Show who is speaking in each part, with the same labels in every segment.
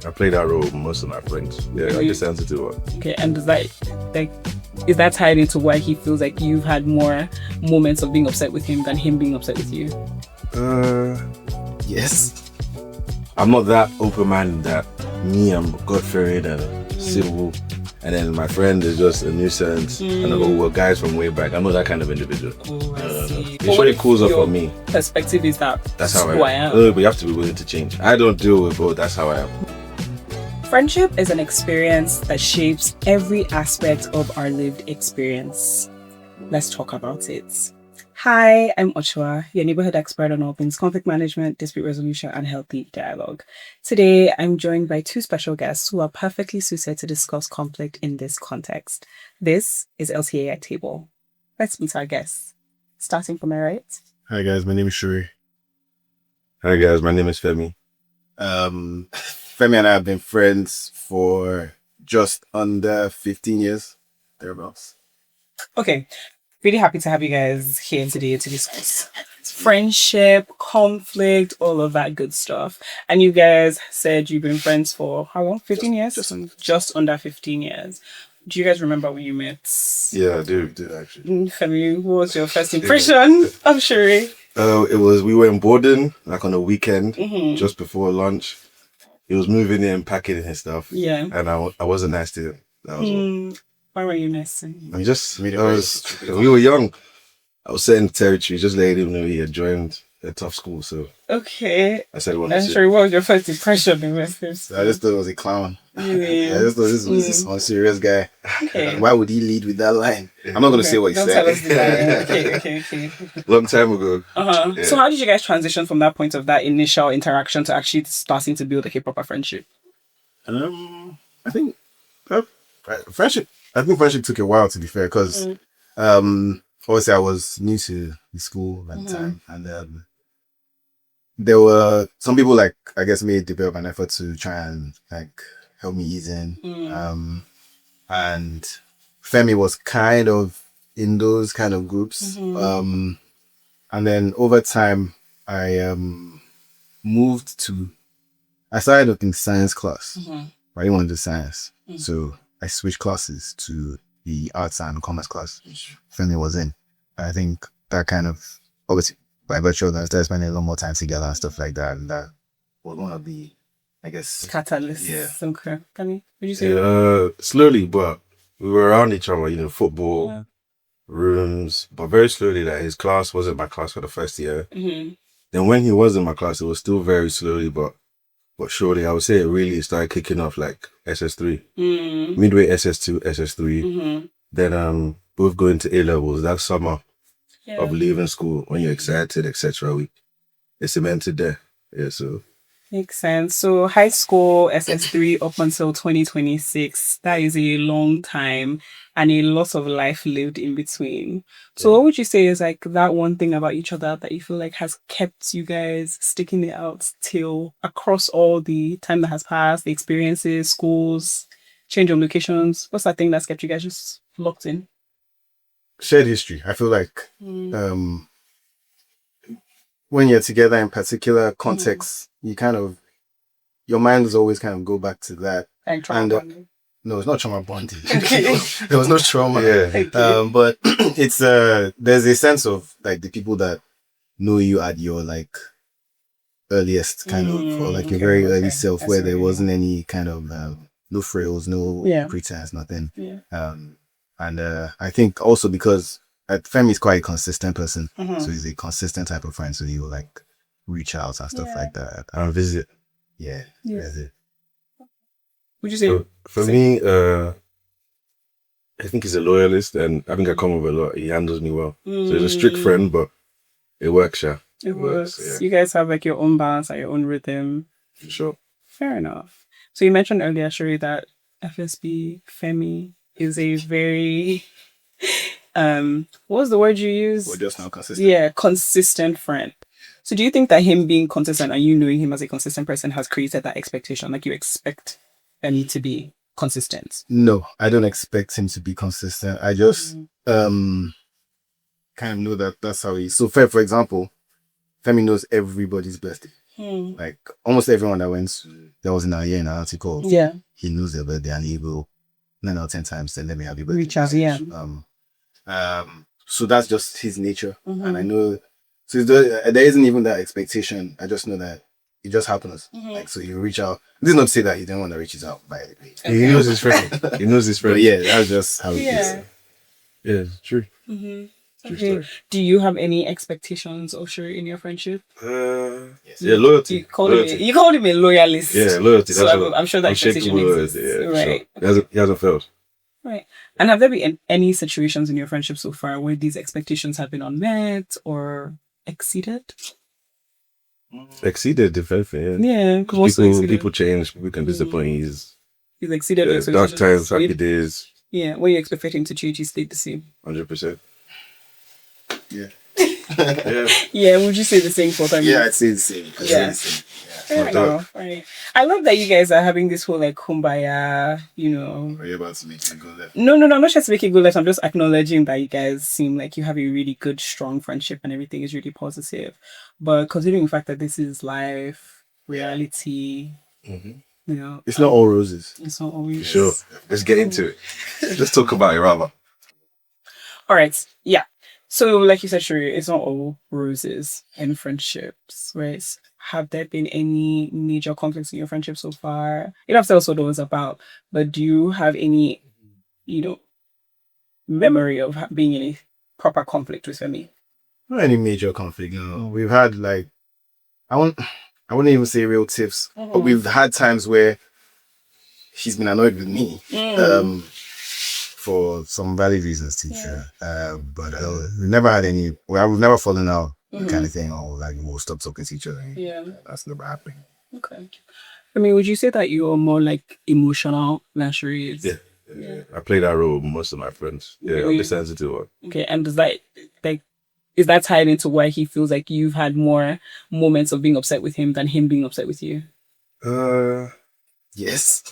Speaker 1: I play that role with most of my friends. Yeah, I just sensitive one.
Speaker 2: Okay, and is that tied into why he feels like you've had more moments of being upset with him than him being upset with you?
Speaker 1: Yes. I'm not that open-minded that me, I'm God-fearing and civil. And then my friend is just a nuisance. And we're guys from way back. I'm not that kind of individual. It really cools off for me.
Speaker 2: Perspective is that's how I am.
Speaker 1: No, but you have to be willing to change. I don't deal with both. That's how I am.
Speaker 2: Friendship is an experience that shapes every aspect of our lived experience. Let's talk about it. Hi, I'm Ochua, your neighborhood expert on all things conflict management, dispute resolution, and healthy dialogue. Today, I'm joined by two special guests who are perfectly suited to discuss conflict in this context. This is LTAI Table. Let's meet our guests. Starting from my right.
Speaker 3: Hi guys, my name is Shuri.
Speaker 1: Hi guys, my name is Femi.
Speaker 3: Femi and I have been friends for just under 15 years, thereabouts.
Speaker 2: Okay. Really happy to have you guys here today to discuss friendship, conflict, all of that good stuff. And you guys said you've been friends for how long? 15 years? Just under 15 years. Do you guys remember when you met?
Speaker 1: Yeah, I do actually.
Speaker 2: Femi, what was your first impression of Shuri?
Speaker 1: We were in Borden, like on a weekend, just before lunch. He was moving in, packing his stuff. Yeah. And I wasn't nice to him. That was all.
Speaker 2: Why were you nice to him?
Speaker 1: We were young. I was setting the territory, just letting him know he had joined a tough school. So
Speaker 2: okay.
Speaker 1: I said, "What
Speaker 2: was your first impression in this?"
Speaker 3: I just thought it was a clown.
Speaker 2: Yeah.
Speaker 3: I just thought this was this unserious guy. Okay. Why would he lead with that line? I'm not going to say what he said.
Speaker 2: Tell us the line. Okay.
Speaker 1: Long time ago.
Speaker 2: Yeah. So how did you guys transition from that point of that initial interaction to actually starting to build a proper friendship?
Speaker 3: I think friendship took a while, to be fair, because obviously I was new to the school at the time, and there were some people like I guess made develop an effort to try and like help me ease in, and Femi was kind of in those kind of groups, and then over time I I started in science class, but I didn't want to do science, so I switched classes to the arts and commerce class, which Femi was in. I think that kind of, obviously, by virtue of that, I started spending a lot more time together and stuff like that. And that was one of the, I guess,
Speaker 2: catalysts.
Speaker 3: Yeah.
Speaker 2: Okay. Would you say?
Speaker 1: Slowly, but we were around each other, football, rooms, but very slowly. Like his class wasn't my class for the first year. Then when he was in my class, it was still very slowly, but surely I would say it really started kicking off like SS3, midway SS2, SS3. Then both going to A-levels that summer of leaving school when you're excited, etc. It's cemented there. Yeah, so
Speaker 2: makes sense. So high school SS3 up until 2026. That is a long time and a lot of life lived in between. So what would you say is like that one thing about each other that you feel like has kept you guys sticking it out till across all the time that has passed, the experiences, schools, change of locations? What's that thing that's kept you guys just locked in?
Speaker 3: Shared history. I feel like when you're together in particular contexts, you kind of, your mind is always kind of go back to that.
Speaker 2: Like trauma bonding.
Speaker 3: No, it's not trauma bonding. There was no trauma.
Speaker 1: Yeah.
Speaker 3: But it's there's a sense of like the people that know you at your like earliest kind of, or like your very early self, where there wasn't any kind of no frills, no pretense, nothing. And I think also because Femi is quite a consistent person, so he's a consistent type of friend, so he will like reach out and stuff like that
Speaker 1: and visit.
Speaker 3: Yeah. Visit.
Speaker 2: Would you say?
Speaker 1: So for me, I think he's a loyalist, and I think I come with a lot. He handles me well, so he's a strict friend, but it works, yeah.
Speaker 2: It works. Yeah. You guys have like your own balance and your own rhythm.
Speaker 1: For sure.
Speaker 2: Fair enough. So you mentioned earlier, Shuri, that FSB Femi is a very what was the word you used?
Speaker 3: We're just now consistent.
Speaker 2: Yeah, consistent friend. So do you think that him being consistent and you knowing him as a consistent person has created that expectation? Like you expect Femi to be consistent?
Speaker 3: No, I don't expect him to be consistent. I just kind of know that that's how he is. So for example, Femi knows everybody's birthday. Like almost everyone that was in our year in our article, he knows their birthday and he will 9 out of 10 times say, let me have your birthday.
Speaker 2: Reach out, yeah.
Speaker 3: So that's just his nature. And I know, so there isn't even that expectation. I just know that it just happens. Like, so you reach out. This is not to say that he's the one that reaches out, by the way.
Speaker 1: He knows his friend. He knows his friend.
Speaker 3: But yeah, that's just how it is.
Speaker 1: Yeah, it's true.
Speaker 2: Okay. Do you have any expectations, Osher, in your friendship?
Speaker 1: Yes. Yeah, loyalty.
Speaker 2: You called him a loyalist.
Speaker 1: Yeah, loyalty.
Speaker 2: So I'm sure that expectation exists.
Speaker 1: Yeah,
Speaker 2: right.
Speaker 1: Sure. He hasn't failed.
Speaker 2: Right. And have there been any situations in your friendship so far where these expectations have been unmet or exceeded?
Speaker 1: Exceeded, if anything.
Speaker 2: Yeah.
Speaker 1: People change. People can disappoint. He's
Speaker 2: exceeded your
Speaker 1: dark
Speaker 2: expectations.
Speaker 1: times, happy days.
Speaker 2: Yeah. When you expect him to change, he stayed the same.
Speaker 1: 100%.
Speaker 3: Yeah.
Speaker 2: Yeah. Would you say the same for them?
Speaker 3: Yeah, I'd say the same.
Speaker 2: Yeah. Fair enough. Right. I love that you guys are having this whole like kumbaya, you know.
Speaker 3: Are you about to make it go left?
Speaker 2: No, I'm not trying to make it go left. I'm just acknowledging that you guys seem like you have a really good, strong friendship and everything is really positive. But considering the fact that this is life, reality, you know.
Speaker 3: It's not all roses.
Speaker 2: It's not always.
Speaker 1: Sure. Let's get into it. Let's talk about it rather.
Speaker 2: All right. Yeah. So, like you said, Shuri, it's not all roses in friendships, right? Have there been any major conflicts in your friendship so far? You don't have to tell us what it was about, but do you have any, memory of being in a proper conflict with Femi?
Speaker 3: Not any major conflict, no. We've had I wouldn't even say real tiffs, but we've had times where he's been annoyed with me. For some valid reasons, teacher. But we've never had any. We've never fallen out, kind of thing, or like we'll stop talking to each other.
Speaker 2: Yeah,
Speaker 3: that's never happened.
Speaker 2: Okay. I mean, would you say that you're more like emotional than Shuri is?
Speaker 1: Yeah. I play that role with most of my friends. Yeah, I'm the sensitive one.
Speaker 2: Okay, and is that tied into why he feels like you've had more moments of being upset with him than him being upset with you?
Speaker 3: Yes.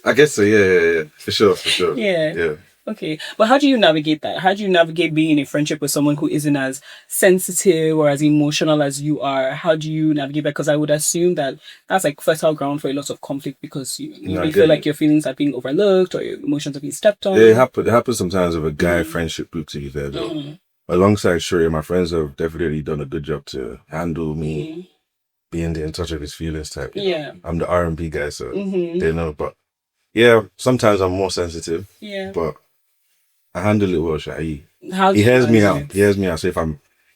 Speaker 1: I guess so, yeah. For sure.
Speaker 2: Yeah. Okay. But how do you navigate that? How do you navigate being in a friendship with someone who isn't as sensitive or as emotional as you are? How do you navigate that? Because I would assume that that's like fertile ground for a lot of conflict because you feel like your feelings are being overlooked or your emotions are being stepped on.
Speaker 1: Yeah, it happens sometimes with a guy friendship group, to be fair, though. Alongside Shuri, my friends have definitely done a good job to handle me being in touch with his feelings type.
Speaker 2: Yeah.
Speaker 1: I'm the R&B guy, so they know, but yeah, sometimes I'm more sensitive.
Speaker 2: Yeah.
Speaker 1: But I handle it well, Shai.
Speaker 2: He
Speaker 1: hears me out. He hears me out. So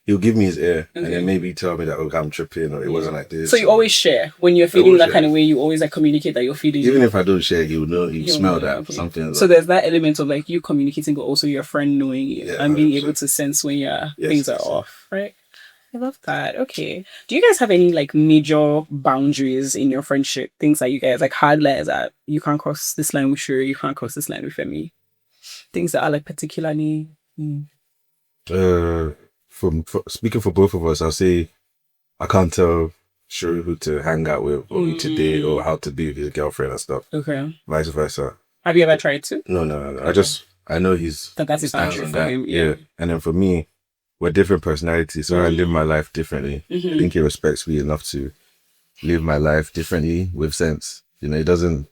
Speaker 1: he'll give me his ear and then maybe tell me that, I'm tripping or it wasn't like this.
Speaker 2: So you always share. When you're feeling that kind of way, you always communicate that you're feeling.
Speaker 1: Even if I don't share, he'll know, he'll smell that. Okay. Something like
Speaker 2: so there's that element of like you communicating, but also your friend knowing you and being 100%. Able to sense when things are off, right? I love that. Okay. Do you guys have any like major boundaries in your friendship? Things that you guys like hard lines that you can't cross this line with Shuri, you can't cross this line with Femi? Things that are like particularly.
Speaker 1: Speaking for both of us, I'll say I can't tell Shuri who to hang out with or who to date or how to be with his girlfriend and stuff.
Speaker 2: Okay.
Speaker 1: Vice versa.
Speaker 2: Have you ever tried to?
Speaker 1: No. Okay. I know that's
Speaker 2: his boundary for him.
Speaker 1: Yeah. And then for me, we're different personalities, so I live my life differently. I think he respects me enough to live my life differently with sense. It doesn't.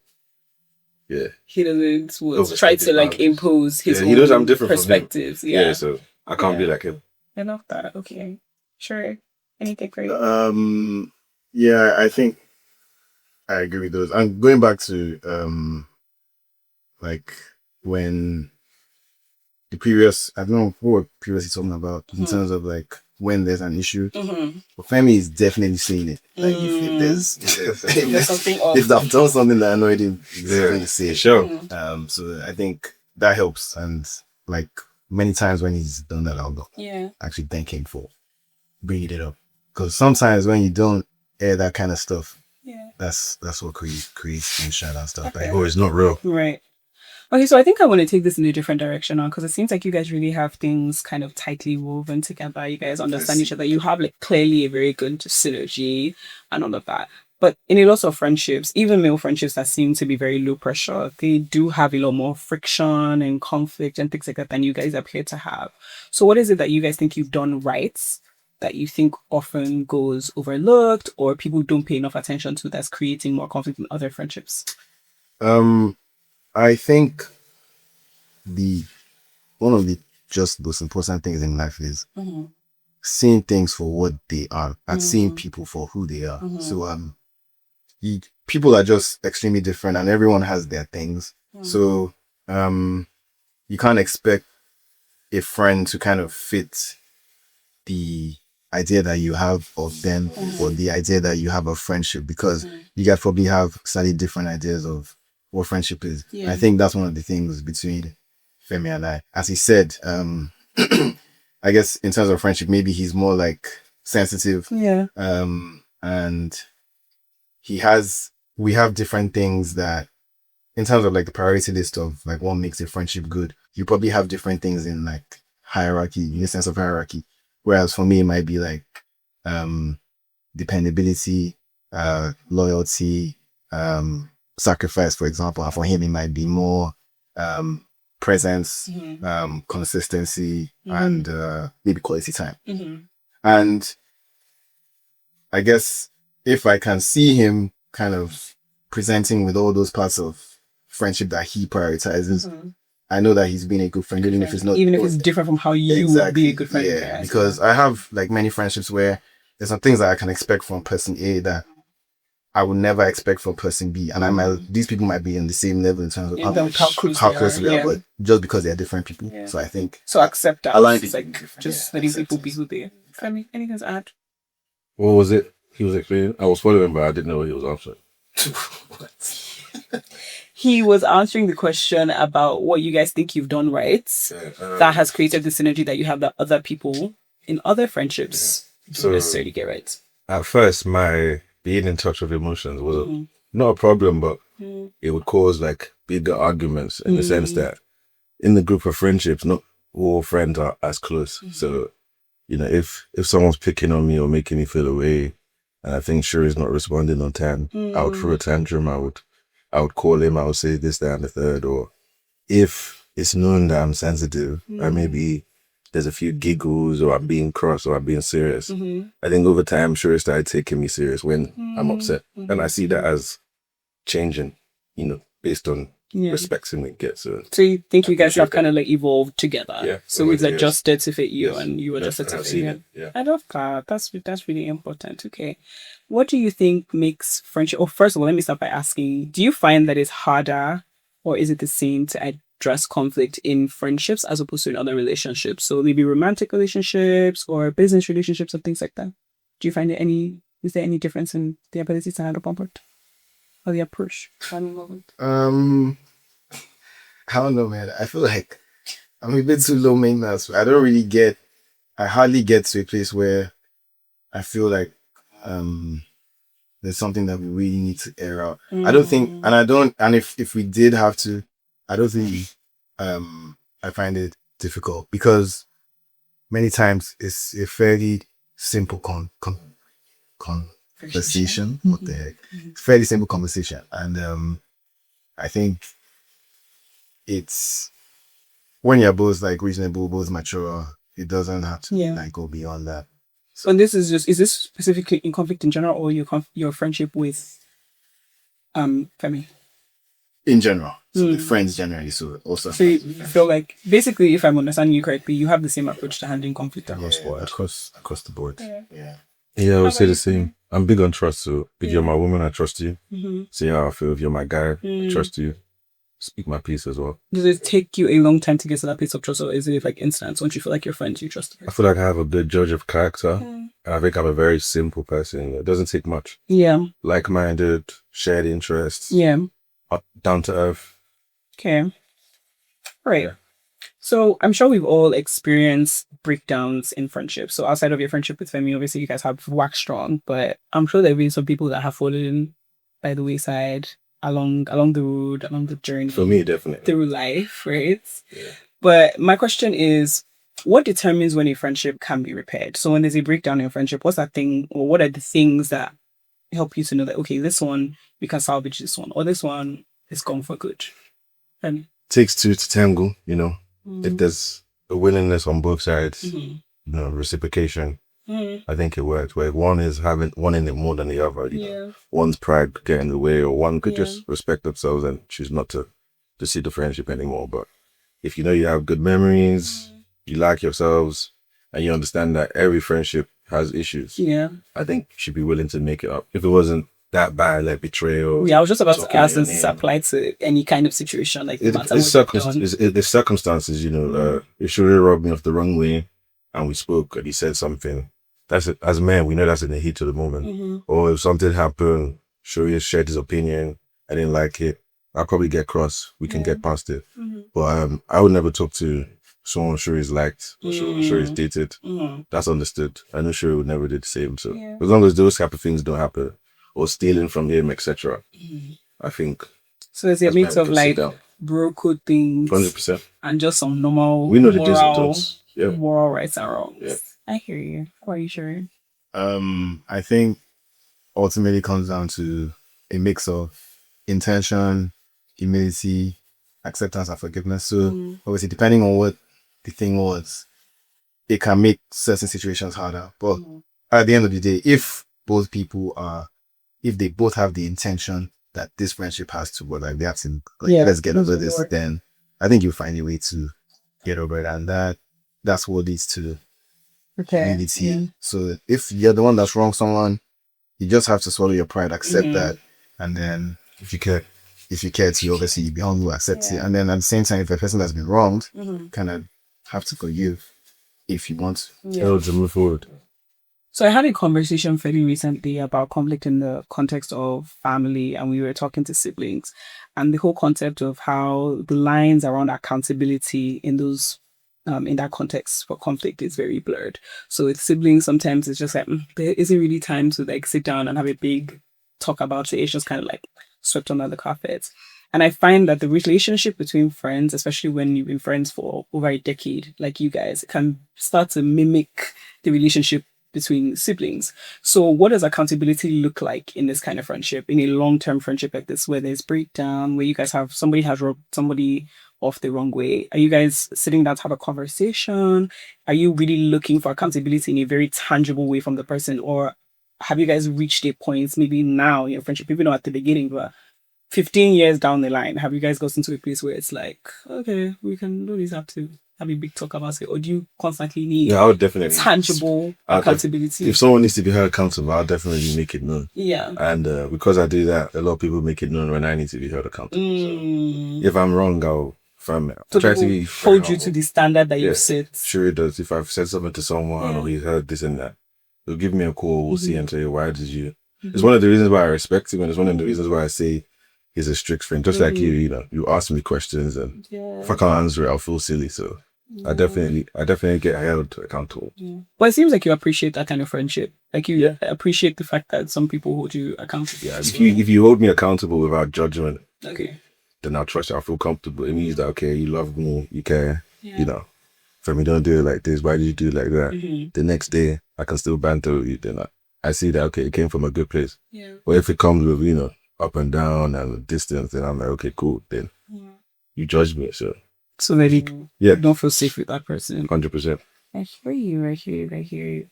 Speaker 1: Yeah.
Speaker 2: He doesn't try to like impose his own
Speaker 1: he knows I'm different
Speaker 2: perspectives.
Speaker 1: From him. Yeah, so I can't be like him.
Speaker 2: I love that. Okay. Sure. Anything for you?
Speaker 3: Yeah, I think I agree with those. I'm going back to like when the previous, I don't know what we're previously talking about in terms of like when there's an issue. But Femi is definitely seeing it. Like if there's
Speaker 2: something off.
Speaker 3: If I've done something that annoyed him, he's going to say it.
Speaker 1: Sure.
Speaker 3: So I think that helps. And like many times when he's done that, I'll go actually thank him for bringing it up. Because sometimes when you don't air that kind of stuff, that's what creates tension and stuff.
Speaker 2: Okay.
Speaker 3: Like,
Speaker 1: it's not real.
Speaker 2: Right. Okay, so I think I want to take this in a different direction now because it seems like you guys really have things kind of tightly woven together. You guys understand each other. You have like clearly a very good synergy and all of that. But in a lot of friendships, even male friendships that seem to be very low pressure, they do have a lot more friction and conflict and things like that than you guys appear to have. So what is it that you guys think you've done right that you think often goes overlooked or people don't pay enough attention to that's creating more conflict in other friendships?
Speaker 3: I think one of the just most important things in life is seeing things for what they are and seeing people for who they are. So people are just extremely different and everyone has their things. So you can't expect a friend to kind of fit the idea that you have of them or the idea that you have of friendship, because you guys probably have slightly different ideas of what friendship is. Yeah. I think that's one of the things between Femi and I. As he said, I guess in terms of friendship, maybe he's more like sensitive.
Speaker 2: Yeah.
Speaker 3: And we have different things that, in terms of like the priority list of like what makes a friendship good, you probably have different things in like hierarchy, in the sense of hierarchy. Whereas for me, it might be like dependability, loyalty, sacrifice, for example. And for him, it might be more presence, consistency, and maybe quality time. And I guess if I can see him kind of presenting with all those parts of friendship that he prioritizes, I know that he's been a good friend, even if it's not,
Speaker 2: even if it's different from how you would be a good friend.
Speaker 3: Yeah, because I have like many friendships where there's some things that I can expect from person A that I would never expect from person B, and these people might be in the same level in terms of how close they are, but just because they are different people. Yeah. So I think
Speaker 2: accept that. It's like just letting people be who they are. Femi, anything to add?
Speaker 1: What was it he was explaining? I was following, but I didn't know what he was answering.
Speaker 2: He was answering the question about what you guys think you've done right that has created the synergy that you have that other people in other friendships don't necessarily get right.
Speaker 1: At first, my being in touch with emotions was not a problem, but it would cause like bigger arguments in the sense that in the group of friendships, not all friends are as close. So, you know, if someone's picking on me or making me feel away, and I think sure is not responding on time, I would throw a tantrum. I would call him. I would say this, that, and the third. Or if it's known that I'm sensitive, and maybe there's a few giggles, or I'm being cross, or I'm being serious. I think over time, sure started taking me serious when I'm upset, and I see that as changing, you know, based on respecting we get. So
Speaker 2: you think you guys have kind of like evolved together? Yeah. So we've adjusted to fit you, and you adjusted to fit him.
Speaker 1: Yeah.
Speaker 2: I love that. That's really important. Okay. What do you think makes friendship? Or first of all, let me start by asking: do you find that it's harder, or is it the same to address conflict in friendships as opposed to in other relationships? So maybe romantic relationships or business relationships and things like that. Do you find is there any difference in the ability to handle conflict or the approach?
Speaker 3: I don't know, man. I feel like I'm a bit too low maintenance. I hardly get to a place where I feel like there's something that we really need to air out. I don't think, and if we did have to, I don't think I find it difficult, because many times it's a fairly simple conversation. What the heck? It's fairly simple conversation, and I think it's when you're both like reasonable, both mature, it doesn't have to like go beyond that.
Speaker 2: So this is this specifically in conflict in general, or your friendship with Femi?
Speaker 3: In general. So with friends generally, so also.
Speaker 2: So you feel like, basically, if I'm understanding you correctly, you have the same approach to handling conflict
Speaker 1: across the board.
Speaker 3: Yeah,
Speaker 1: I would say the same. I'm big on trust, so if you're my woman, I trust you. See how I feel. If you're my guy, I trust you. Speak my piece as well.
Speaker 2: Does it take you a long time to get to that place of trust, or is it like instant? Once you feel like your friends, you trust them?
Speaker 1: I feel like I have a good judge of character. And I think I'm a very simple person. It doesn't take much.
Speaker 2: Yeah.
Speaker 1: Like-minded, shared interests.
Speaker 2: Yeah.
Speaker 1: Down to earth.
Speaker 2: Okay. All right. Yeah. So I'm sure we've all experienced breakdowns in friendship. So outside of your friendship with Femi, obviously you guys have waxed strong, but I'm sure there've been some people that have fallen by the wayside along the road, along the journey.
Speaker 1: For me, definitely.
Speaker 2: Through life, right?
Speaker 1: Yeah.
Speaker 2: But my question is, what determines when a friendship can be repaired? So when there's a breakdown in a friendship, what's that thing, or what are the things that help you to know that, okay, this one, we can salvage this one, or this one is gone for good? And
Speaker 1: takes two to tango, you know. If there's a willingness on both sides, you know, reciprocation, I think it worked where one is having one in it more than the other. You know, one's pride could get in the way, or one could just respect themselves and choose not to see the friendship anymore. But if you know you have good memories, you like yourselves, and you understand that every friendship has issues, I think you should be willing to make it up. If it wasn't that bad, like betrayal.
Speaker 2: Yeah, I was just about to ask, does this apply to any kind of situation? Like,
Speaker 1: it's circumstances, you know. If Shuri rubbed me off the wrong way and we spoke and he said something, that's it. As men, we know that's in the heat of the moment. Or if something happened, Shuri shared his opinion, I didn't like it, I'll probably get cross. We can get past it. But I would never talk to someone Shuri's liked or Shuri's dated. That's understood. I know Shuri would never do the same. So as long as those type of things don't happen, or stealing from him, etc., I think.
Speaker 2: So it's a mix of like bro code things,
Speaker 1: 100%,
Speaker 2: and just some normal.
Speaker 1: We know the do's and don'ts. Yeah,
Speaker 2: moral rights and wrongs.
Speaker 1: Yeah.
Speaker 2: I hear you. How are you sure?
Speaker 3: I think ultimately comes down to a mix of intention, humility, acceptance, and forgiveness. So obviously, depending on what the thing was, it can make certain situations harder. But at the end of the day, if they both have the intention that this friendship has to work, like they have to, let's get over this, then I think you'll find a way to get over it. And that's what leads to humility. Yeah. So if you're the one that's wrong someone, you just have to swallow your pride, accept that. And then if you care to, obviously be humble, accept it. And then at the same time, if a person has been wronged, kind of have to forgive if you want to move forward.
Speaker 2: So I had a conversation fairly recently about conflict in the context of family, and we were talking to siblings, and the whole concept of how the lines around accountability in those in that context for conflict is very blurred. So with siblings, sometimes it's just like there isn't really time to like sit down and have a big talk about it. It's just kind of like swept under the carpet. And I find that the relationship between friends, especially when you've been friends for over a decade, like you guys, it can start to mimic the relationship between siblings. So what does accountability look like in this kind of friendship, in a long-term friendship like this, where there's breakdown, where you guys have somebody has rubbed somebody off the wrong way? Are you guys sitting down to have a conversation? Are you really looking for accountability in a very tangible way from the person? Or have you guys reached a point, maybe now in your friendship, maybe not at the beginning, but 15 years down the line, have you guys gotten to a place where it's like, okay, we can do this, have to have a big talk about it? Or do you constantly need
Speaker 1: I would definitely
Speaker 2: tangible accountability?
Speaker 1: If someone needs to be held accountable, I'll definitely make it known.
Speaker 2: Yeah.
Speaker 1: And because I do that, a lot of people make it known when I need to be held accountable. So if I'm wrong, I'll try to
Speaker 2: hold you to the standard that you set.
Speaker 1: Sure it does. If I've said something to someone or he's heard this and that, they'll give me a call, we'll see and say, why did you? It's one of the reasons why I respect him, and it's one of the reasons why I say he's a strict friend. Just like you know, you ask me questions, and if I can't answer it, I'll feel silly. So I definitely get held accountable.
Speaker 2: But it seems like you appreciate that kind of friendship. Like you appreciate the fact that some people hold you accountable.
Speaker 1: Yeah, if you hold me accountable without judgment, then I'll trust you. I'll feel comfortable. It means that you love me, you care. You know, Femi, don't do it like this. Why did you do it like that? The next day, I can still banter with you. Then I see that it came from a good place. But if it comes with up and down and distance, then I'm like, okay, cool. Then you judge me, so
Speaker 2: that you don't feel safe with that person.
Speaker 1: 100%.
Speaker 2: I hear you.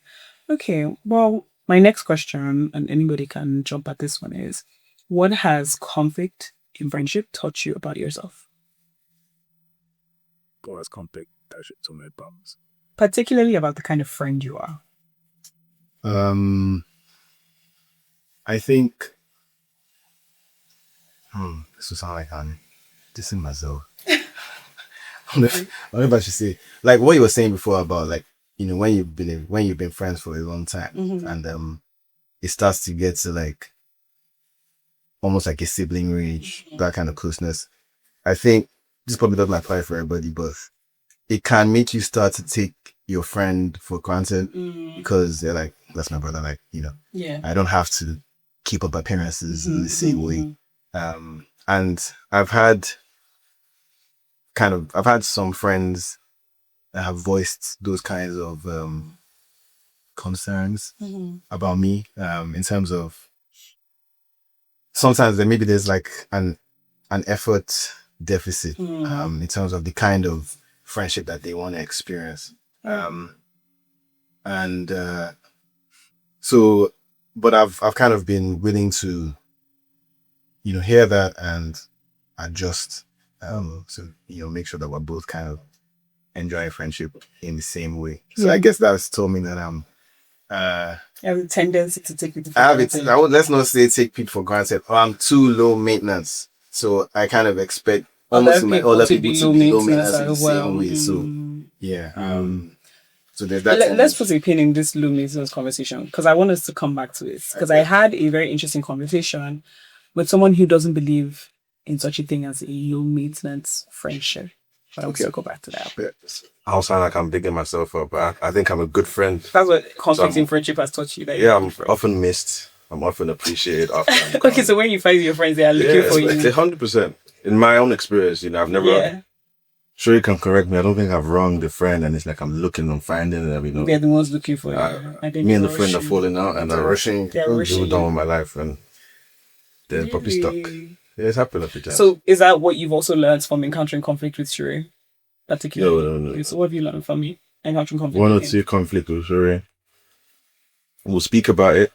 Speaker 2: Okay, well, my next question, and anybody can jump at this one, is what has conflict in friendship taught you about yourself?
Speaker 4: What has conflict taught me about myself?
Speaker 2: Particularly about the kind of friend you are.
Speaker 3: I think this will sound like I'm dissing myself. I don't know if I should say, like what you were saying before about like, when you've been friends for a long time and it starts to get to like almost like a sibling range, that kind of closeness. I think this probably doesn't apply for everybody, but it can make you start to take your friend for granted because they're like, that's my brother, like, I don't have to keep up appearances in the same way. And I've had some friends that have voiced those kinds of concerns about me, in terms of sometimes maybe there's like an effort deficit in terms of the kind of friendship that they want to experience. And So, but I've kind of been willing to, hear that and adjust. So, make sure that we're both kind of enjoying friendship in the same way. So I guess that's told me that I'm,
Speaker 2: I have a tendency to take people for
Speaker 3: I have it.
Speaker 2: granted.
Speaker 3: Let's not say take people for granted. Or I'm too low maintenance. So I kind of expect almost my other people to be low maintenance in the same way. So yeah. So there's that.
Speaker 2: Let's put a pin in this low maintenance conversation because I want us to come back to it. Because I had a very interesting conversation with someone who doesn't believe in such a thing as a low maintenance friendship. But I'm going to go back to that.
Speaker 1: I'll sound like I'm bigging myself up, but I think I'm a good friend.
Speaker 2: That's what conflict in friendship has taught you. That
Speaker 1: Yeah, I'm often missed. I'm often appreciated after.
Speaker 2: Okay, so when you find your friends, they are looking for you.
Speaker 1: 100%. In my own experience, I've never. Sure, you can correct me. I don't think I've wronged the friend, and it's like I'm finding them.
Speaker 2: They're the ones looking for you.
Speaker 1: Me and the friend are falling out, and they're rushing.
Speaker 2: They're rushing.
Speaker 1: Down with my life, and they're probably stuck. Yeah, it's happened a few times.
Speaker 2: So, is that what you've also learned from encountering conflict with Shure? Particularly.
Speaker 1: No.
Speaker 2: So, what have you learned from me? Encountering conflict.
Speaker 1: One or two conflict with Shure. We'll speak about it,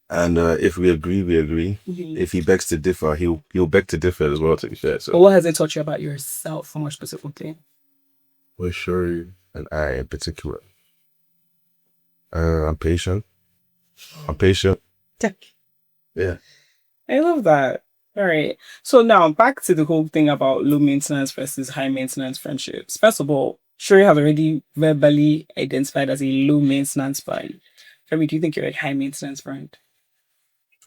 Speaker 1: and if we agree, we agree. If he begs to differ, he'll beg to differ as well. To be fair, so.
Speaker 2: But what has it taught you about yourself, more specifically?
Speaker 1: Well, Shure and I in particular. I'm patient. Yeah.
Speaker 2: I love that. All right. So now back to the whole thing about low maintenance versus high maintenance friendships. First of all, Shure has already verbally identified as a low maintenance friend. Femi, do you think you're a high maintenance friend?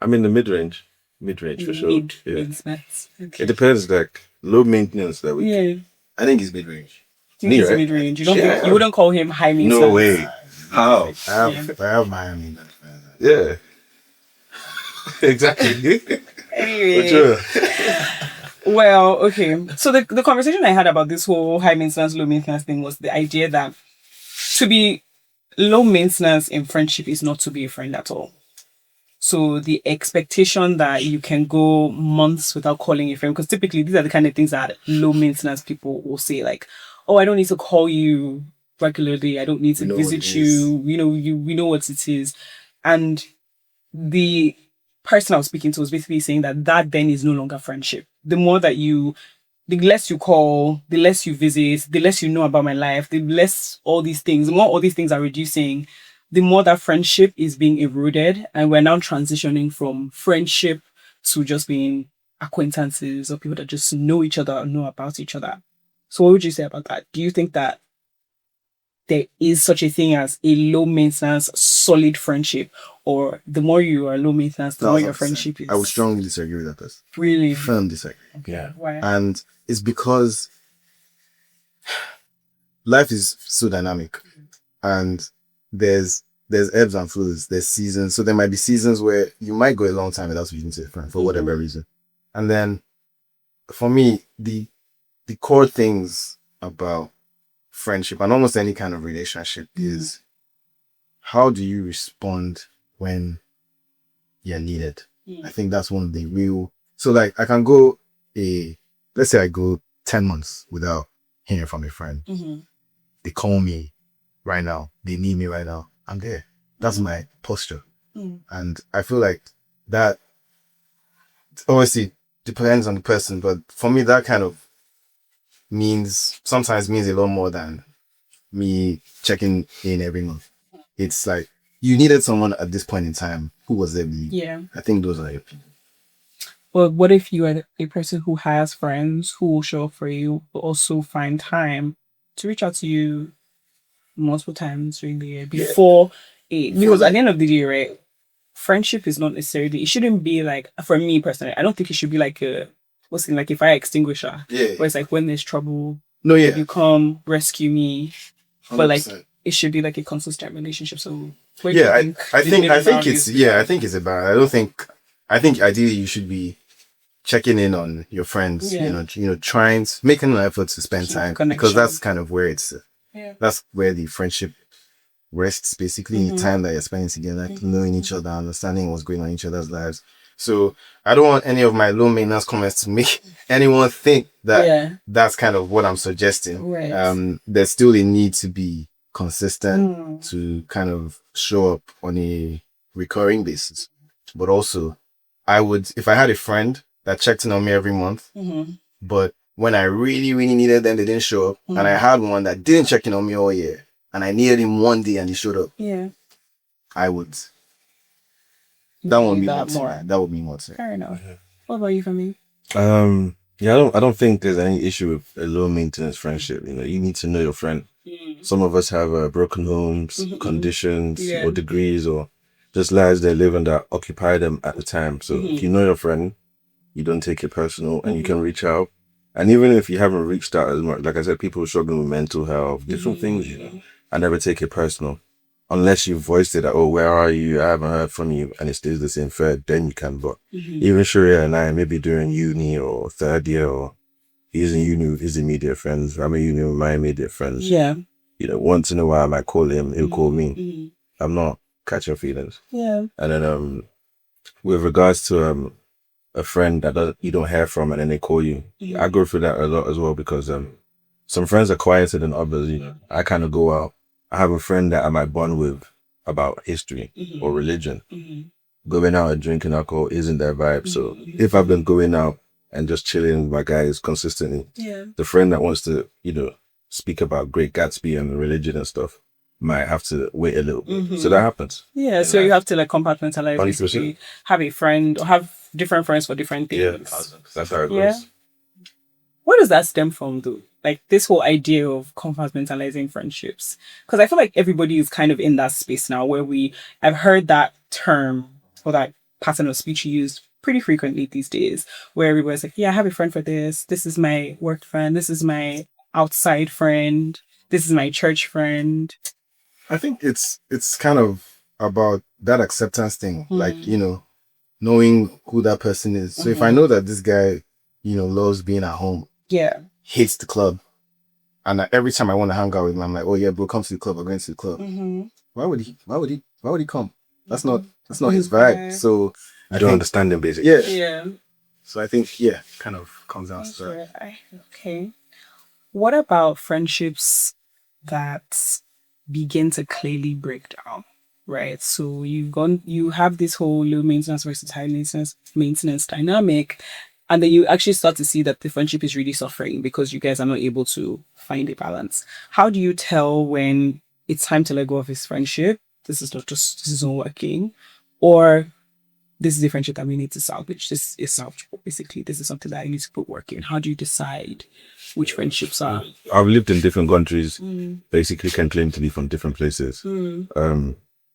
Speaker 1: I'm in the mid-range for sure.
Speaker 2: Maintenance. Okay.
Speaker 1: It depends, like low maintenance that we.
Speaker 2: Yeah.
Speaker 3: I think he's mid-range.
Speaker 2: He's mid-range. You wouldn't call him high maintenance.
Speaker 1: No way. How?
Speaker 3: I have my maintenance.
Speaker 1: Yeah. Exactly.
Speaker 2: Anyway. Well, okay. So the conversation I had about this whole high maintenance, low maintenance thing was the idea that to be low maintenance in friendship is not to be a friend at all. So the expectation that you can go months without calling a friend, because typically these are the kind of things that low maintenance people will say, like, oh, I don't need to call you regularly. I don't need to visit you. We know what it is. And the person I was speaking to was basically saying that then is no longer friendship. The less you call, the less you visit, the less you know about my life, the less all these things, the more all these things are reducing, the more that friendship is being eroded. And we're now transitioning from friendship to just being acquaintances or people that just know each other or know about each other. So what would you say about that? Do you think that there is such a thing as a low maintenance, solid friendship, or the more you are low maintenance, the more your friendship is?
Speaker 3: I would strongly disagree with that person.
Speaker 2: Really?
Speaker 3: Firm disagree.
Speaker 2: Okay.
Speaker 1: Yeah.
Speaker 2: Why?
Speaker 3: And it's because life is so dynamic, and there's ebbs and flows, there's seasons. So there might be seasons where you might go a long time without speaking to a friend for whatever reason. And then for me, the core things about friendship and almost any kind of relationship is how do you respond when you're needed? I think that's one of the real. So like I can go let's say I go 10 months without hearing from a friend. They call me right now. They need me right now. I'm there. That's my posture. And I feel like that obviously depends on the person, but for me, that kind of sometimes means a lot more than me checking in every month. It's like you needed someone at this point in time. Who was there with you?
Speaker 2: Yeah.
Speaker 3: I think those are your people.
Speaker 2: Well, what if you are a person who has friends who will show up for you, but also find time to reach out to you multiple times during the year before because at the end of the day, right, friendship is not necessarily, it shouldn't be like, for me personally, I don't think it should be like a fire extinguisher.
Speaker 3: Yeah.
Speaker 2: Where it's like when there's trouble,
Speaker 3: No, yeah.
Speaker 2: you come rescue me.
Speaker 3: 100%.
Speaker 2: But like it should be like a consistent relationship. So
Speaker 3: yeah, I think it's about. I think ideally you should be checking in on your friends.
Speaker 2: Yeah.
Speaker 3: Trying to making an effort to spend time because that's kind of where that's where the friendship rests, basically. The time that you're spending together, knowing each other, understanding what's going on in each other's lives. So I don't want any of my low maintenance comments to make anyone think that that's kind of what I'm suggesting.
Speaker 2: Right.
Speaker 3: There's still a need to be consistent to kind of show up on a recurring basis. But also, I would, if I had a friend that checked in on me every month, but when I really, really needed them, they didn't show up. And I had one that didn't check in on me all year, and I needed him one day and he showed up.
Speaker 2: Yeah.
Speaker 3: I would. That would be
Speaker 2: more.
Speaker 3: That would be more.
Speaker 2: Fair enough. What about you, Femi?
Speaker 1: Yeah, I don't think there's any issue with a low maintenance friendship. You know, you need to know your friend. Some of us have broken homes, conditions, or degrees, or just lives they're living that occupy them at the time. So if you know your friend, you don't take it personal, and you can reach out. And even if you haven't reached out as much, like I said, people struggling with mental health, different things, you know, I never take it personal. Unless you voiced it that, oh, where are you? I haven't heard from you, and it stays the same thread, then you can. But even Sharia and I, maybe during uni or third year, or he's in uni with his immediate friends, I'm in uni with my immediate friends.
Speaker 2: Yeah.
Speaker 1: You know, once in a while I might call him, he'll call me. I'm not catching feelings.
Speaker 2: Yeah.
Speaker 1: And then with regards to a friend that you don't hear from and then they call you, I go through that a lot as well, because some friends are quieter than others. You know, I kind of go out. I have a friend that I might bond with about history or religion. Going out and drinking alcohol isn't their vibe. So if I've been going out and just chilling with my guys consistently, the friend that wants to, you know, speak about Great Gatsby and religion and stuff might have to wait a little bit. So that happens.
Speaker 2: Yeah, so you have to like compartmentalize,
Speaker 1: 100%.
Speaker 2: have a friend or have different friends for different things.
Speaker 1: Yeah, that's how it goes.
Speaker 2: Where does that stem from though? Like this whole idea of compartmentalizing friendships? Because I feel like everybody is kind of in that space now where I've heard that term or that pattern of speech used pretty frequently these days, where everybody's like, yeah, I have a friend for this. This is my work friend. This is my outside friend. This is my church friend.
Speaker 3: I think it's kind of about that acceptance thing. Like, you know, knowing who that person is. So if I know that this guy, you know, loves being at home, hates the club, and every time I want to hang out with him, I'm like, oh yeah, bro, come to the club. We're going to the club. Why would he come? That's not his vibe. So
Speaker 1: I don't understand him basically.
Speaker 3: Yeah. So I think kind of comes down to that.
Speaker 2: Okay. What about friendships that begin to clearly break down? Right. So you have this whole low maintenance versus high maintenance dynamic. And then you actually start to see that the friendship is really suffering because you guys are not able to find a balance. How do you tell when it's time to let go of this friendship? This isn't working. Or this is a friendship that we need to salvage. This is salvageable. Basically, this is something that I need to put work in. How do you decide which friendships are?
Speaker 1: I've lived in different countries, basically can claim to be from different places.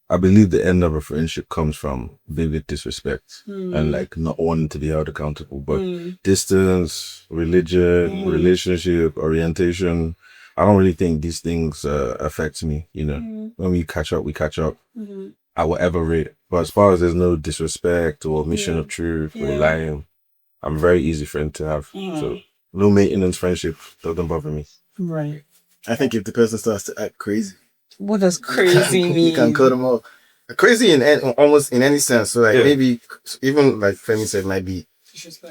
Speaker 1: I believe the end of a friendship comes from vivid disrespect and like not wanting to be held accountable. But distance, religion, relationship, orientation, I don't really think these things affect me. You know, when we catch up at whatever rate. But as far as there's no disrespect or omission of truth or lying, I'm a very easy friend to have. So low maintenance friendship doesn't bother me.
Speaker 2: Right.
Speaker 3: I think if the person starts to act crazy,
Speaker 2: what does crazy mean?
Speaker 3: You can cut them off. Crazy in almost in any sense. So like maybe even like Femi said, might be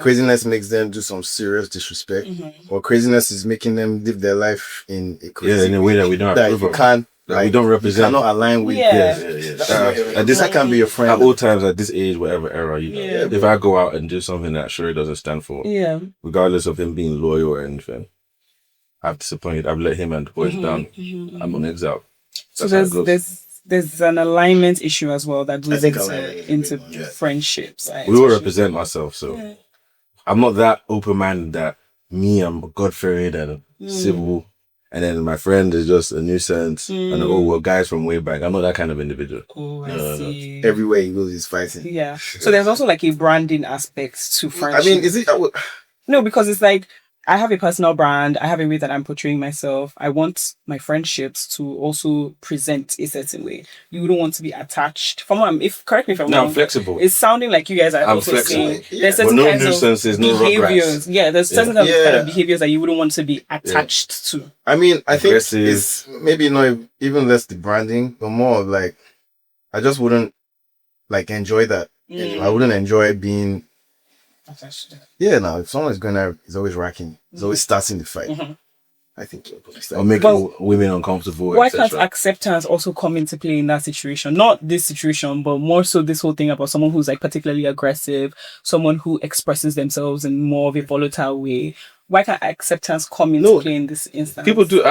Speaker 3: craziness makes them do some serious disrespect, or craziness is making them live their life in a crazy
Speaker 1: in a way that we don't
Speaker 3: approve of. Can't like, we don't represent. Cannot align with. That can be your friend.
Speaker 1: At all times, at this age, whatever era, you know, if I go out and do something that Sherry doesn't stand for, regardless of him being loyal or anything, I've disappointed. I've let him and the boys down. I'm on exile.
Speaker 2: So there's an alignment issue as well that goes into friendships.
Speaker 1: We will represent myself, so I'm not that open-minded that I'm God-fearing and civil, and then my friend is just a nuisance, and we're guys from way back. I'm not that kind of individual.
Speaker 2: Oh, I see.
Speaker 3: Everywhere he goes, he's fighting.
Speaker 2: Yeah. So there's also like a branding aspect to friendship.
Speaker 3: I mean, is it?
Speaker 2: No, because it's like, I have a personal brand. I have a way that I'm portraying myself. I want my friendships to also present a certain way. You wouldn't want to be attached. Correct me if I'm wrong.
Speaker 1: I'm flexible.
Speaker 2: It's sounding like you guys are also
Speaker 1: flexible.
Speaker 2: saying there's certain
Speaker 1: no
Speaker 2: kinds
Speaker 1: nuisances,
Speaker 2: of
Speaker 1: no
Speaker 2: behaviors. There's certain kind of behaviors that you wouldn't want to be attached to.
Speaker 3: I mean, I think it's maybe not even less the branding, but more of like, I just wouldn't like enjoy that. I wouldn't enjoy being. If someone is going out, he's always racking. He's always starting the fight. I think
Speaker 1: or making women uncomfortable.
Speaker 2: Why can't
Speaker 1: etc.
Speaker 2: acceptance also come into play in that situation? Not this situation, but more so this whole thing about someone who's like particularly aggressive, someone who expresses themselves in more of a volatile way. Why can't acceptance come into play in this instance?
Speaker 1: People do.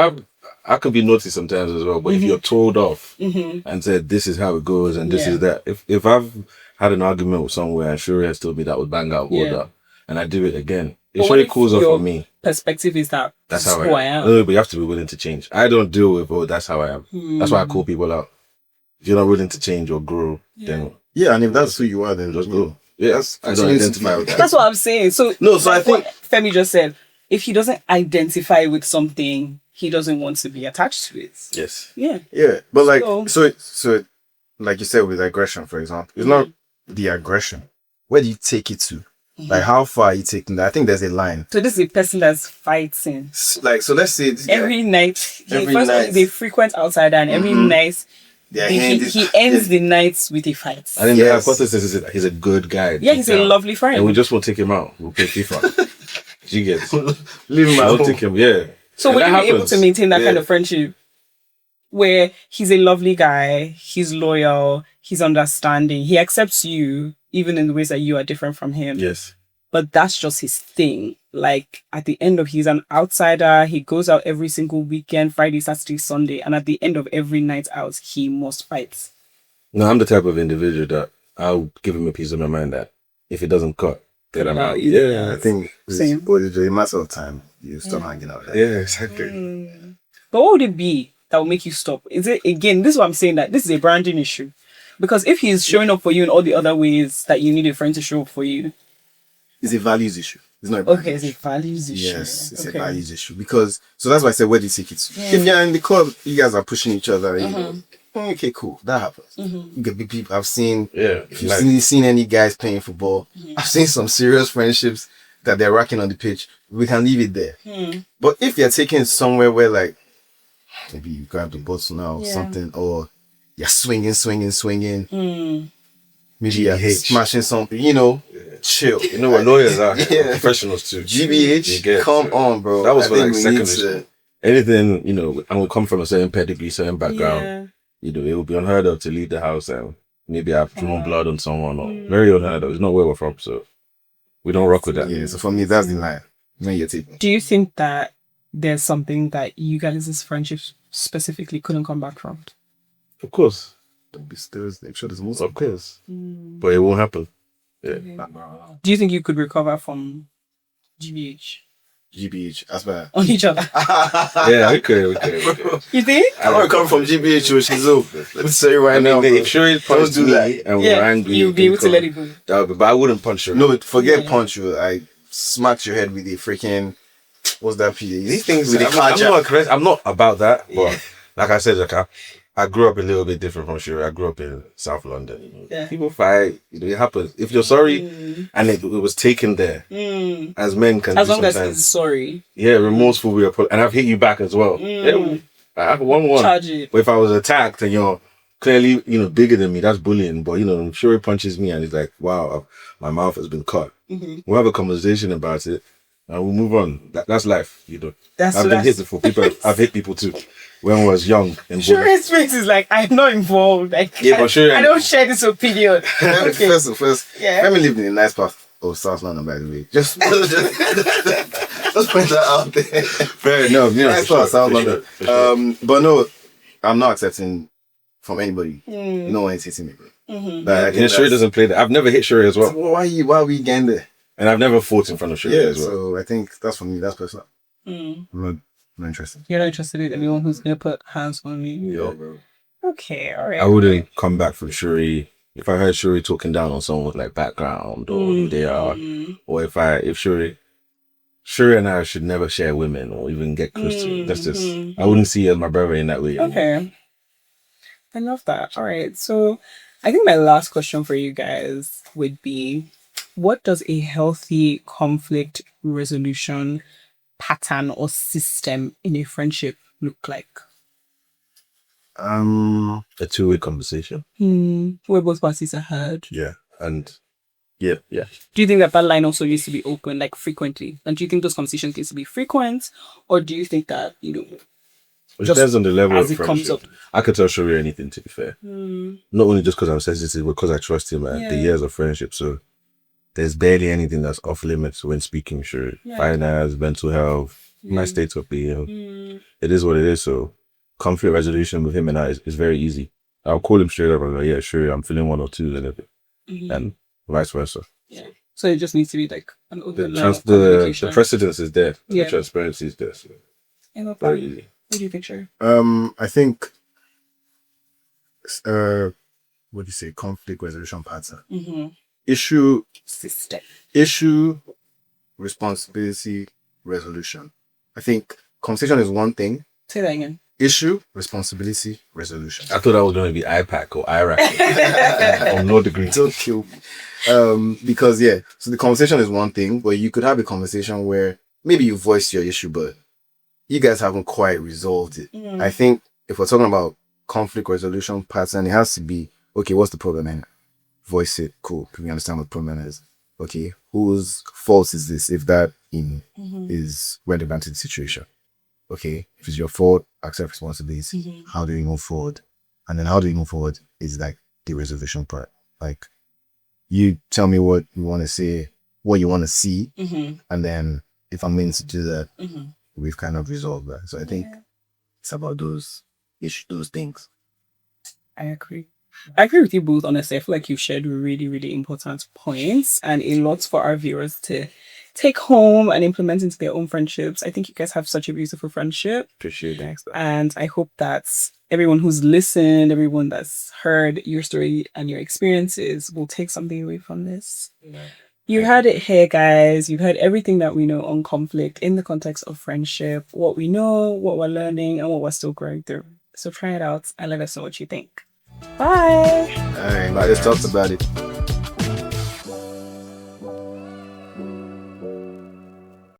Speaker 1: I can be naughty sometimes as well, but if you're told off and said this is how it goes and this is that, if I've had an argument with someone and Shuri has told me that would bang out order, and I do it again, it surely cools off on me.
Speaker 2: Perspective is that
Speaker 1: That's
Speaker 2: this
Speaker 1: how
Speaker 2: is who I am.
Speaker 1: No, but you have to be willing to change. I don't deal with, oh, that's how I am. That's why I call people out. If you're not willing to change or grow, then
Speaker 3: and if that's who you are, then
Speaker 1: just go. Yes, I don't identify with that.
Speaker 2: That's what I'm saying. So
Speaker 3: I think
Speaker 2: what Femi just said, if he doesn't identify with something, he doesn't want to be attached to it.
Speaker 1: Yes.
Speaker 2: Yeah.
Speaker 3: Yeah, but like so like you said with aggression, for example, it's not the aggression. Where do you take it to? Like, how far are you taking that? I think there's a line.
Speaker 2: So this is a person that's fighting.
Speaker 3: Like, so let's say
Speaker 2: every night.
Speaker 3: Every night.
Speaker 2: They frequent outside, and every night he ends the night with a fight.
Speaker 1: I think the hypothesis is that he's a good guy.
Speaker 2: Yeah, he's a lovely friend.
Speaker 1: And we just won't take him out. We'll play FIFA. You get it?
Speaker 3: Leave him out.
Speaker 1: I'll take him, yeah.
Speaker 2: So would you be able to maintain that kind of friendship where he's a lovely guy, he's loyal, he's understanding, he accepts you even in the ways that you are different from him?
Speaker 1: Yes.
Speaker 2: But that's just his thing. Like, at the end of, he's an outsider. He goes out every single weekend, Friday, Saturday, Sunday. And at the end of every night out, he must fight.
Speaker 1: No, I'm the type of individual that I'll give him a piece of my mind that if it doesn't cut, then I'm out.
Speaker 3: Yeah, I think it's a matter of time. You stop hanging out.
Speaker 1: Yeah, exactly.
Speaker 2: But what would it be that will make you stop? Is it, again, this is what I'm saying, that this is a branding issue. Because if he's showing up for you in all the other ways that you need a friend to show up for you,
Speaker 3: it's a values issue. It's not a
Speaker 2: okay, it's a values issue.
Speaker 3: Yes, it's a values issue. Because, so that's why I said, where do you take it to? If you're in the club, you guys are pushing each other. You know, okay, cool. That happens. You get big people. I've seen, if you've seen any guys playing football, I've seen some serious friendships that they're racking on the pitch. We can leave it there. But if you're taking it somewhere where, like, maybe you grab the bottle now or something, or you're swinging. Maybe you're smashing something, you know, chill.
Speaker 1: You know what lawyers are? Professionals too.
Speaker 3: GBH, come on, bro.
Speaker 1: That was for like secondary. Anything, you know, and we come from a certain pedigree, certain background, you know, it would be unheard of to leave the house and maybe have drawn blood on someone, or very unheard of. It's not where we're from, so we don't rock with that.
Speaker 3: Yeah, so for me, that's the line. When you're taking.
Speaker 2: Do you think that there's something that you guys' friendship specifically couldn't come back from?
Speaker 1: Of course.
Speaker 3: I'm sure there's more.
Speaker 1: Of course. But it won't happen. Yeah.
Speaker 2: Do you think you could recover from GBH?
Speaker 3: GBH, that's bad.
Speaker 2: On each other?
Speaker 1: Yeah, we could.
Speaker 2: You think?
Speaker 3: I don't come from GBH or Shizu. Let me tell you right now.
Speaker 1: If Shuri punched me and we're angry,
Speaker 2: you'll be able to let it go.
Speaker 1: But I wouldn't punch her.
Speaker 3: No, forget punch you. I smacked your head with a freaking, what's that?
Speaker 1: These things, I'm not about that, but like I said, like I grew up a little bit different from Shuri. I grew up in South London. People fight. You know, it happens. If you're sorry and it was taken there, as men can
Speaker 2: as
Speaker 1: do
Speaker 2: long
Speaker 1: sometimes.
Speaker 2: as he's sorry.
Speaker 1: Yeah, remorseful. And I've hit you back as well. Yeah, I have 1-1.
Speaker 2: Charge it.
Speaker 1: But if I was attacked and you're clearly, you know, bigger than me, that's bullying. But, you know, Shuri punches me and he's like, wow, my mouth has been cut. We'll have a conversation about it and we'll move on. That's life, you know. I've been hit before. I've hit people too. When I was young.
Speaker 2: Shuri's face is like, I'm not involved. Like,
Speaker 1: but Shuri,
Speaker 2: I don't share this opinion.
Speaker 3: Okay. First, Femi lived in a nice part of South London, by the way. Just point that out there.
Speaker 1: Fair enough. Yeah,
Speaker 3: nice part of South London. Sure. But no, I'm not accepting from anybody. No one is hitting me, bro.
Speaker 1: But Shuri doesn't play that. I've never hit Shuri as well.
Speaker 3: So why are we getting there?
Speaker 1: And I've never fought in front of Shuri as well.
Speaker 3: So I think that's for me. That's personal. I'm not interested.
Speaker 2: You're not interested in anyone who's gonna put hands on you?
Speaker 3: Yeah, bro.
Speaker 2: Okay, all right.
Speaker 1: I wouldn't come back from Shuri if I heard Shuri talking down on someone with like background or who they are, or if Shuri and I should never share women or even get close to. That's just I wouldn't see you as my brother in that way.
Speaker 2: Okay, I love that. All right, so I think my last question for you guys would be, what does a healthy conflict resolution pattern or system in a friendship look like?
Speaker 1: A two-way conversation.
Speaker 2: Where both parties are heard.
Speaker 1: Yeah, and Yeah.
Speaker 2: Do you think that line also needs to be open, like frequently? And do you think those conversations need to be frequent? Or do you think that,
Speaker 1: It
Speaker 2: just
Speaker 1: depends on the level
Speaker 2: as
Speaker 1: of
Speaker 2: it comes
Speaker 1: friendship.
Speaker 2: up?
Speaker 1: I could tell Shuri anything, to be fair. Not only just because I'm sensitive, but because I trust him and the years of friendship. So there's barely anything that's off limits when speaking with Shuri. Finance, mental health, my state of being. It is what it is. So conflict resolution with him and I is very easy. I'll call him straight up and go, yeah, Shuri, I'm feeling 1 or 2 a little bit. And vice versa.
Speaker 2: Yeah. So it just needs to be like an open line of
Speaker 1: The
Speaker 2: communication.
Speaker 1: precedence is there.
Speaker 2: Yeah.
Speaker 1: The transparency is there. So
Speaker 2: I love
Speaker 1: very
Speaker 2: that.
Speaker 1: easy.
Speaker 2: What do you think, Shuri?
Speaker 3: I think, what do you say? Conflict resolution pattern. Issue,
Speaker 2: System.
Speaker 3: responsibility, resolution. I think conversation is one thing.
Speaker 2: Say that again.
Speaker 3: Issue, responsibility, resolution.
Speaker 1: I thought that was going to be IPAC or IRAC or no degree.
Speaker 3: Don't kill me. Because so the conversation is one thing, but you could have a conversation where maybe you voice your issue, but you guys haven't quite resolved it. I think if we're talking about conflict resolution pattern, it has to be, okay, what's the problem? And voice it. Cool. Can we understand what the problem is? Okay, whose fault is this if that is relevant to the situation? Okay, if it's your fault, accept responsibility. How do we move forward? And then how do we move forward is like the resolution part. Like, you tell me what you want to say, what you want to see, and then if I'm willing to do that, we've kind of resolved that. So I think it's about those things.
Speaker 2: I agree. I agree with you both, honestly. I feel like you've shared really, really important points and a lot for our viewers to take home and implement into their own friendships. I think you guys have such a beautiful friendship.
Speaker 1: Appreciate that.
Speaker 2: And I hope that everyone who's listened, everyone that's heard your story and your experiences will take something away from this. You heard it here, guys. You've heard everything that we know on conflict in the context of friendship, what we know, what we're learning, and what we're still growing through. So try it out and let us know what you think. Bye.
Speaker 3: All right, let's talk about it.